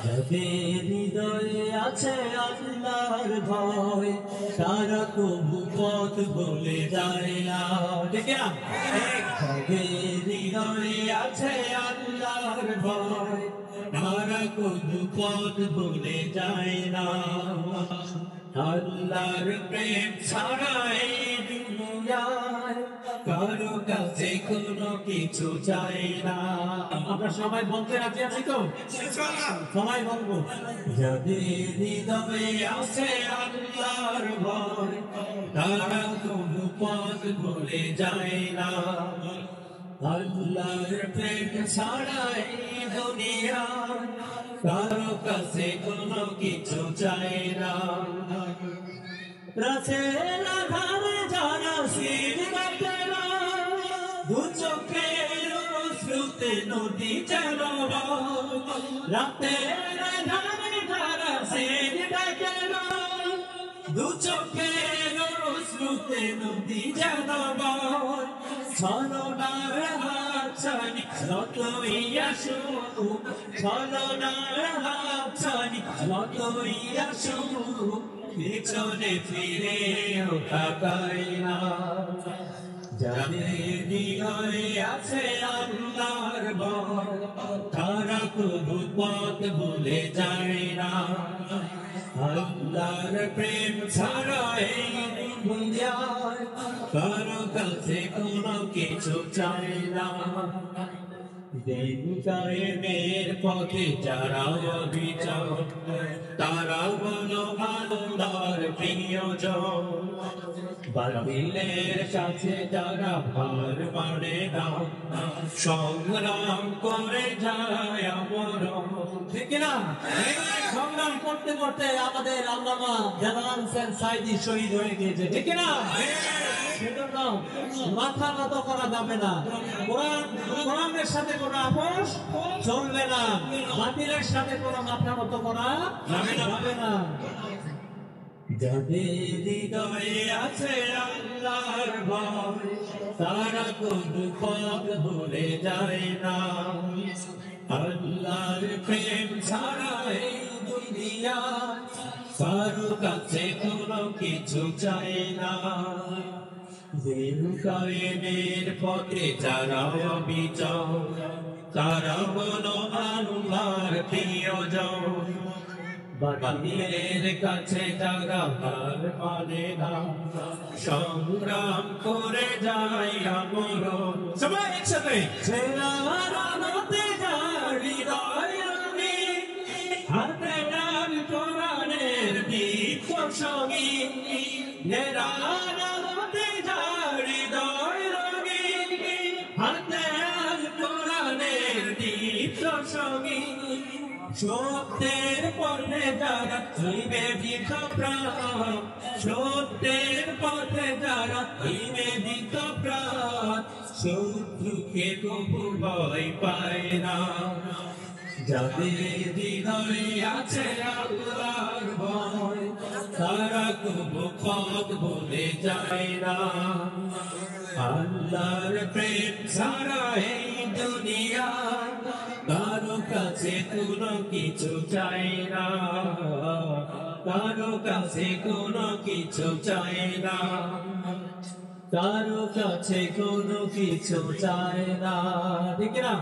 যাদের হৃদয়ে আছে আল্লাহর ভয়, তারা কবু পথ বলে যায় না। দেখে না, যাদের হৃদয়ে আছে আল্লাহর ভয়, তারা কবু পথ বলে যায় না। আল্লাহর প্রেম ছাড়া এই দুনিয়ায় কারো কাছে কোনো কিছু চাই না। আমরা সবাই বলতে রাজি আছি তো? সবাই বলবো। যাদের হৃদয়ে আছে আল্লাহর ভয়, তারা কোনো পথ ভুলে যায় না। আল্লাহর প্রেম ছাড়া এই দুনিয়ায় কারো কাছে কোনো কিছু চাই না। রাতের আধারে যারা সিজদাতে রয়, দু চোখের অশ্রুতে নদী চলবা। রাতের আধারে যারা সিজদাতে রয়, দু চোখের অশ্রুতে নদী চলবা। ছলনার হাতছানি যতই আসুক, ছলনার হাতছানি যতই আসুক, পিছনে ফিরেও তাকাই না। যাদের হৃদয়ে আছে আল্লাহর ভয়, তারা কবু পথ ভুলে যায় না। আল্লাহর প্রেম ছাড়া এই দুনিয়ায় কারো কাছে কোনো কিছু চাই না। দিন কায়েমের পথে যারা অবিচল, তারা বলো আল্লাহর প্রিয়জন। বাতিলের কাছে যারা হার মানে না, সংগ্রাম করে যায় আমর। ঠিক না? সংগ্রাম করতে করতে আমাদের আল্লামা জালাল হোসেন সাঈদী শহীদ হয়ে গিয়েছে। ঠিক না? সেজন্য মাথা নত করা যাবে না। কোরআনের সাথে কোনো আপোষ চলবে না। বাতিলের সাথে কোনো মাথা নত করা যাবে না। যাদের হৃদয়ে আছে আল্লাহর ভয়, তারা কবু পথ ভুলে যায় না। আল্লাহর প্রেম ছাড়া এই দুনিয়ায় কারো কাছে কোনো কিছু চাই না। দিন কায়েমের পথে যারা অবিচল, তারা বলো আল্লাহর প্রিয়জন। বাতিলের কাছে যারা হার মানে না, সংগ্রাম করে যায় আমর। সবাই একসাথে। আলোতে যার হৃদয় রঙিন, হাতে নাম কোরআনের দীপ্ত সঙ্গীত। আলোতে যার হৃদয় রঙিন, হাতে নাম কোরআনের দীপ্ত সঙ্গীত। সত্যের পথে যারা নিবেদিত প্রাণ, সত্যের পথে যারা নিবেদিত প্রাণ, শত্রুকে কবু ভয় পায় না। যাদের হৃদয়ে আছে আল্লাহর ভয়, তারা কবু পথ ভুলে যায় না। আল্লাহর প্রেম ছাড়া এই দুনিয়ায় কারো কাছে কোনো কিছু চাই না। কারো কাছে কোনো কিছু চাই না। কারো কাছে কোনো কিছু চাই না। ঠিক না?